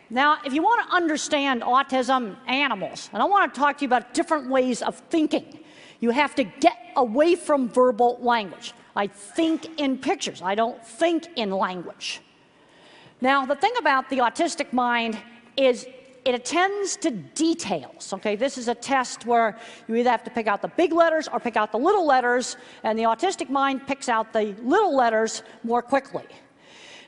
Now, if you want to understand autism animals, and I want to talk to you about different ways of thinking, you have to get away from verbal language. I think in pictures. I don't think in language. Now, the thing about the autistic mind is it attends to details, okay? This is a test where you either have to pick out the big letters or pick out the little letters, and the autistic mind picks out the little letters more quickly.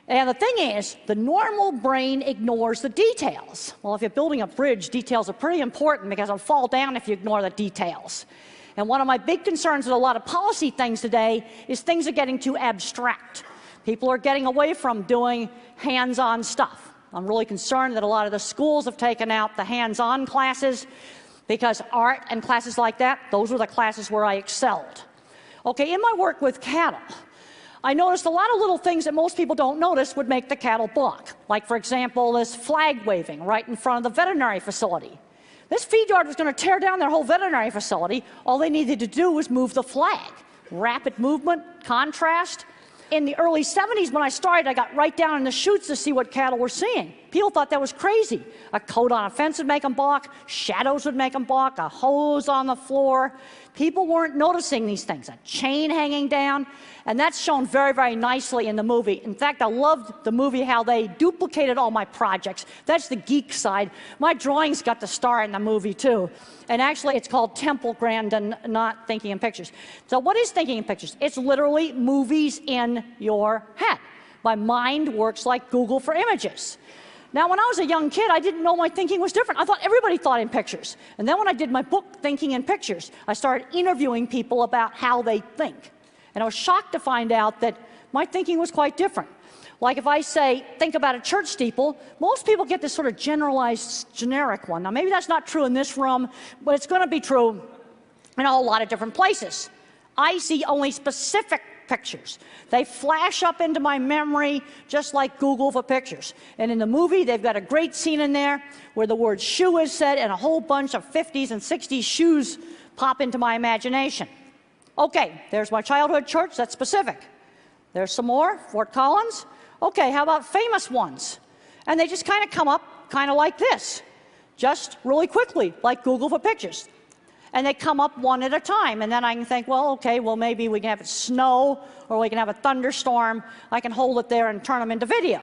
And the thing is, the normal brain ignores the details. Well, if you're building a bridge, details are pretty important because it'll fall down if you ignore the details. And one of my big concerns with a lot of policy things today is things are getting too abstract. People are getting away from doing hands-on stuff. I'm really concerned that a lot of the schools have taken out the hands-on classes because art and classes like that, those were the classes where I excelled. Okay, in my work with cattle, I noticed a lot of little things that most people don't notice would make the cattle balk. Like, for example, this flag waving right in front of the veterinary facility. This feed yard was going to tear down their whole veterinary facility. All they needed to do was move the flag. Rapid movement, contrast. In the early 70s, when I started, I got right down in the chutes to see what cattle were seeing. People thought that was crazy. A coat on a fence would make them balk. Shadows would make them balk. A hose on the floor. People weren't noticing these things. A chain hanging down. And that's shown very, very nicely in the movie. In fact, I loved the movie how they duplicated all my projects. That's the geek side. My drawings got the star in the movie, too. And actually, it's called Temple Grandin, not Thinking in Pictures. So what is Thinking in Pictures? It's literally movies in your head. My mind works like Google for images. Now, when I was a young kid, I didn't know my thinking was different. I thought everybody thought in pictures. And then when I did my book, Thinking in Pictures, I started interviewing people about how they think. And I was shocked to find out that my thinking was quite different. Like if I say, think about a church steeple, most people get this sort of generalized, generic one. Now, maybe that's not true in this room, but it's going to be true in a whole lot of different places. I see only specific pictures. They flash up into my memory just like Google for pictures. And in the movie, they've got a great scene in there where the word shoe is said and a whole bunch of 50s and 60s shoes pop into my imagination. Okay, there's my childhood church, that's specific. There's some more, Fort Collins. Okay, how about famous ones? And they just kind of come up kind of like this, just really quickly, like Google for pictures. And they come up one at a time, and then I can think, well, okay, well, maybe we can have it snow, or we can have a thunderstorm. I can hold it there and turn them into video.